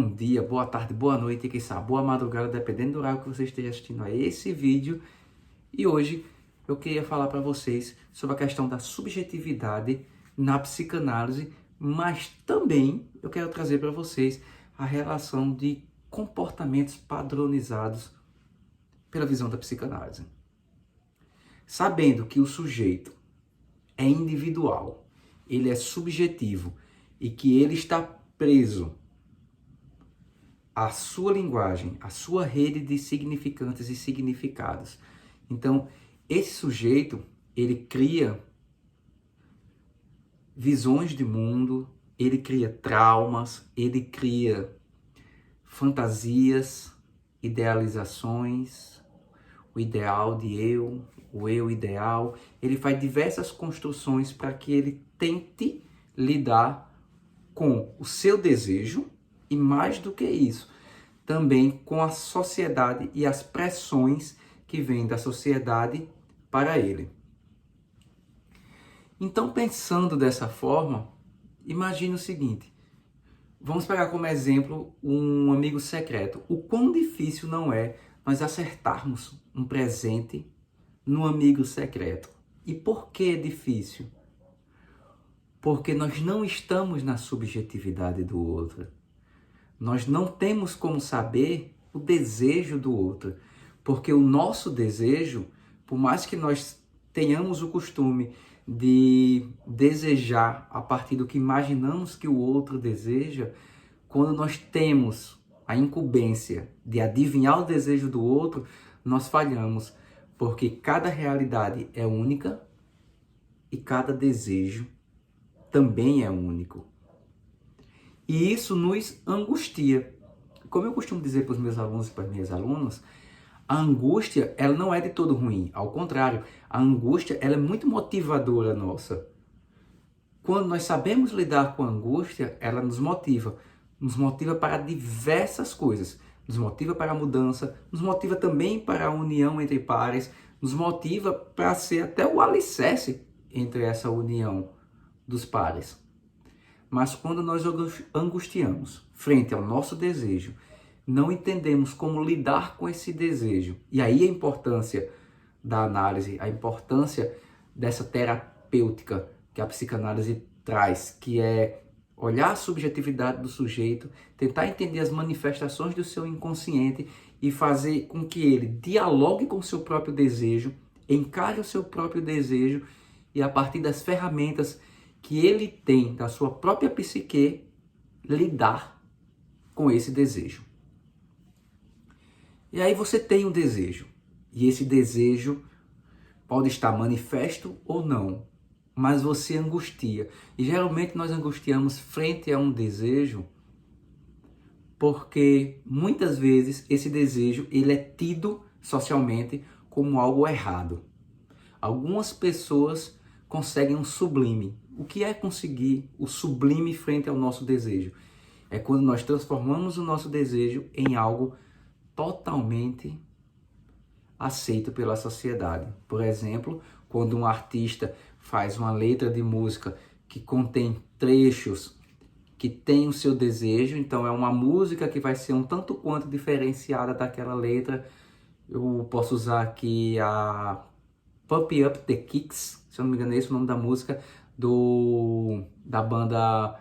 bom dia, boa tarde, boa noite, quem sabe, boa madrugada, dependendo do horário que você esteja assistindo a esse vídeo. E hoje eu queria falar para vocês sobre a questão da subjetividade na psicanálise, mas também eu quero trazer para vocês a relação de comportamentos padronizados pela visão da psicanálise. Sabendo que o sujeito é individual, ele é subjetivo e que ele está preso à sua linguagem, à sua rede de significantes e significados. Então, esse sujeito, ele cria visões de mundo, ele cria traumas, ele cria fantasias, idealizações, o ideal de eu, o eu ideal. Ele faz diversas construções para que ele tente lidar com o seu desejo e, mais do que isso, também com a sociedade e as pressões que vêm da sociedade para ele. Então, pensando dessa forma, imagine o seguinte: vamos pegar como exemplo um amigo secreto. O quão difícil não é nós acertarmos um presente no amigo secreto. E por que é difícil? Porque nós não estamos na subjetividade do outro. Nós não temos como saber o desejo do outro. Porque o nosso desejo, por mais que nós tenhamos o costume de desejar a partir do que imaginamos que o outro deseja, quando nós temos a incumbência de adivinhar o desejo do outro, nós falhamos, porque cada realidade é única e cada desejo também é único. E isso nos angustia. Como eu costumo dizer para os meus alunos e para as minhas alunas, a angústia, ela não é de todo ruim. Ao contrário, a angústia, ela é muito motivadora nossa. Quando nós sabemos lidar com a angústia, ela nos motiva para diversas coisas. Nos motiva para a mudança, nos motiva também para a união entre pares, nos motiva para ser até o alicerce entre essa união dos pares. Mas quando nós angustiamos frente ao nosso desejo, não entendemos como lidar com esse desejo. E aí a importância da análise, a importância dessa terapêutica que a psicanálise traz, que é olhar a subjetividade do sujeito, tentar entender as manifestações do seu inconsciente e fazer com que ele dialogue com o seu próprio desejo, encare o seu próprio desejo e, a partir das ferramentas que ele tem da sua própria psique, lidar com esse desejo. E aí você tem um desejo, e esse desejo pode estar manifesto ou não, mas você angustia. E geralmente nós angustiamos frente a um desejo porque muitas vezes esse desejo ele é tido socialmente como algo errado. Algumas pessoas conseguem um sublime. O que é conseguir o sublime frente ao nosso desejo? É quando nós transformamos o nosso desejo em algo totalmente aceito pela sociedade. Por exemplo, quando um artista faz uma letra de música que contém trechos que tem o seu desejo, então é uma música que vai ser um tanto quanto diferenciada daquela letra. Eu posso usar aqui a Pump Up the Kicks, se eu não me engano é esse o nome da música, da banda...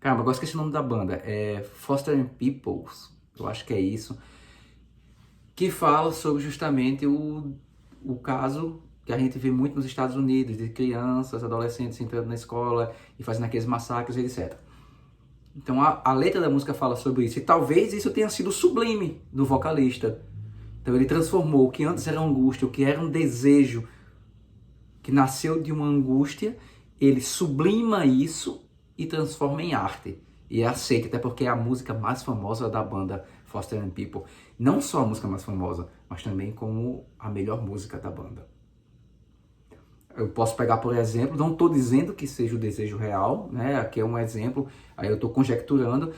Caramba, agora esqueci o nome da banda. É Foster and Peoples, eu acho que é isso. Que fala sobre justamente o caso que a gente vê muito nos Estados Unidos, de crianças, adolescentes entrando na escola e fazendo aqueles massacres, etc. Então a letra da música fala sobre isso. E talvez isso tenha sido o sublime do vocalista. Então ele transformou o que antes era angústia, o que era um desejo que nasceu de uma angústia, ele sublima isso e transforma em arte. E é aceito, até porque é a música mais famosa da banda Foster and People. Não só a música mais famosa, mas também como a melhor música da banda. Eu posso pegar, por exemplo, não estou dizendo que seja o desejo real, né? Aqui é um exemplo, aí eu estou conjecturando,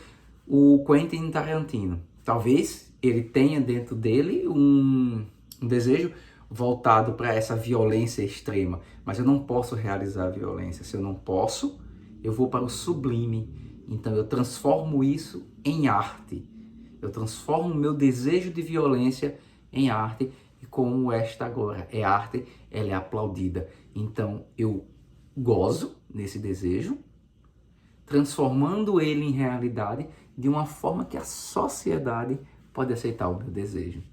o Quentin Tarantino. Talvez ele tenha dentro dele um desejo voltado para essa violência extrema, mas eu não posso realizar a violência. Se eu não posso, eu vou para o sublime Então eu transformo isso em arte. Eu transformo o meu desejo de violência em arte. E como esta agora é arte, ela é aplaudida. Então eu gozo nesse desejo, transformando ele em realidade de uma forma que a sociedade pode aceitar o meu desejo.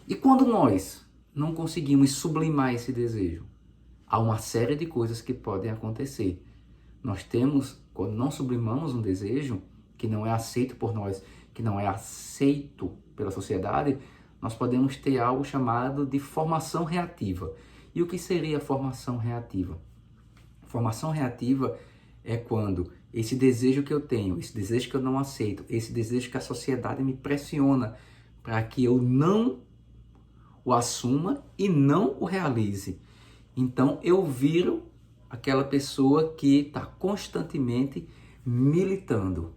E quando nós não conseguimos sublimar esse desejo, há uma série de coisas que podem acontecer. Nós temos, quando não sublimamos um desejo que não é aceito por nós, que não é aceito pela sociedade, nós podemos ter algo chamado de formação reativa. E o que seria a formação reativa? Formação reativa é quando esse desejo que eu tenho, esse desejo que eu não aceito, esse desejo que a sociedade me pressiona para que eu não o assuma e não o realize. Então eu viro aquela pessoa que está constantemente militando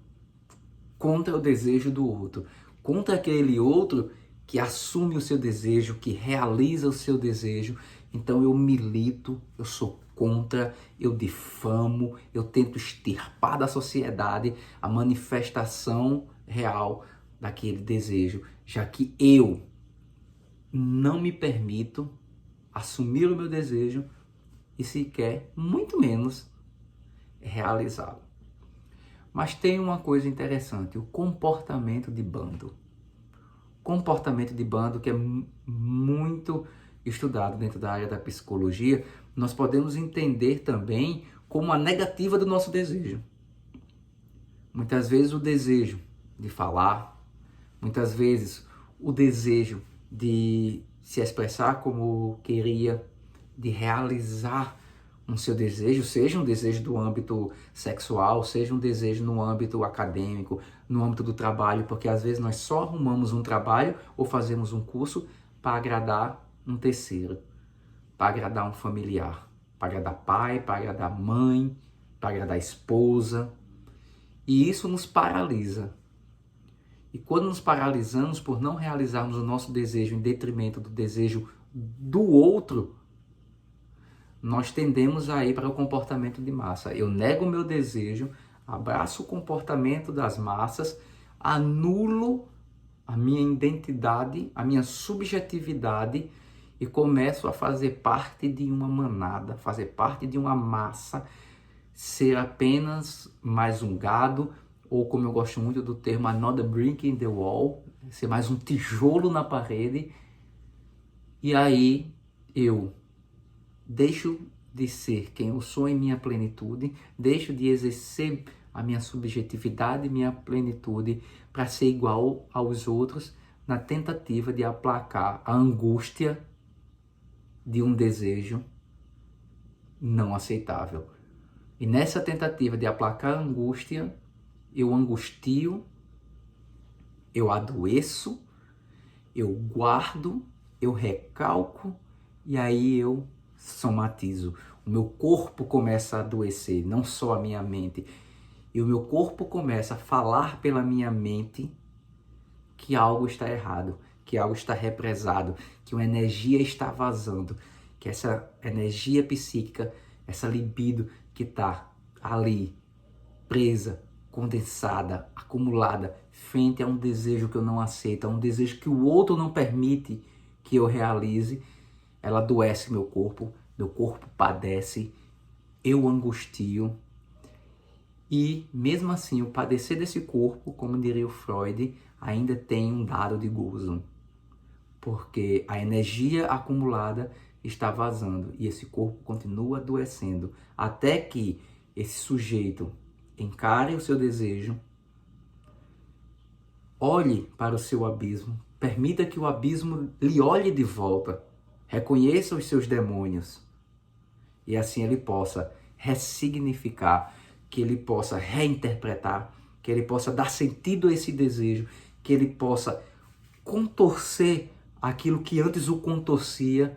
contra o desejo do outro, contra aquele outro que assume o seu desejo, que realiza o seu desejo. Então eu milito, eu sou contra, eu difamo, eu tento extirpar da sociedade a manifestação real daquele desejo, já que eu não me permito assumir o meu desejo e sequer, muito menos, realizá-lo. Mas tem uma coisa interessante, o comportamento de bando. Comportamento de bando que é muito estudado dentro da área da psicologia, nós podemos entender também como a negativa do nosso desejo. Muitas vezes o desejo de falar, muitas vezes o desejo de se expressar como queria, de realizar um seu desejo, seja um desejo do âmbito sexual, seja um desejo no âmbito acadêmico, no âmbito do trabalho, porque às vezes nós só arrumamos um trabalho ou fazemos um curso para agradar um terceiro, para agradar um familiar, para agradar pai, para agradar mãe, para agradar esposa. E isso nos paralisa. E quando nos paralisamos por não realizarmos o nosso desejo em detrimento do desejo do outro, nós tendemos a ir para o comportamento de massa. Eu nego o meu desejo, abraço o comportamento das massas, anulo a minha identidade, a minha subjetividade e começo a fazer parte de uma manada, fazer parte de uma massa, ser apenas mais um gado, ou como eu gosto muito do termo, another brick in the wall, ser mais um tijolo na parede. E aí eu deixo de ser quem eu sou em minha plenitude, deixo de exercer a minha subjetividade e minha plenitude para ser igual aos outros na tentativa de aplacar a angústia de um desejo não aceitável. E nessa tentativa de aplacar a angústia, eu angustio, eu adoeço, eu guardo, eu recalco e aí eu somatizo. O meu corpo começa a adoecer, não só a minha mente. E o meu corpo começa a falar pela minha mente que algo está errado, que algo está represado, que uma energia está vazando, que essa energia psíquica, essa libido que está ali, presa, condensada, acumulada, frente a um desejo que eu não aceito, a um desejo que o outro não permite que eu realize, ela adoece meu corpo padece, eu angustio. E mesmo assim, o padecer desse corpo, como diria o Freud, ainda tem um dado de gozo. Porque a energia acumulada está vazando e esse corpo continua adoecendo. Até que esse sujeito encare o seu desejo, olhe para o seu abismo, permita que o abismo lhe olhe de volta, reconheça os seus demônios e assim ele possa ressignificar, que ele possa reinterpretar, que ele possa dar sentido a esse desejo, que ele possa contorcer aquilo que antes o contorcia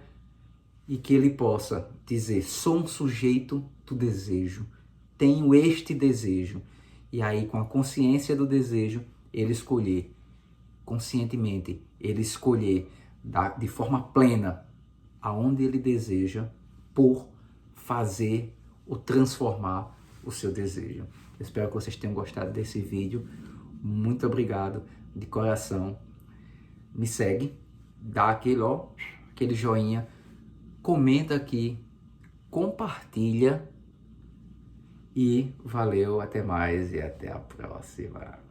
e que ele possa dizer: sou um sujeito do desejo, tenho este desejo. E aí, com a consciência do desejo, ele escolher, conscientemente, ele escolher de forma plena aonde ele deseja por fazer ou transformar o seu desejo. Eu espero que vocês tenham gostado desse vídeo. Muito obrigado de coração. Me segue, dá aquele joinha, comenta aqui, compartilha e valeu, até mais e até a próxima.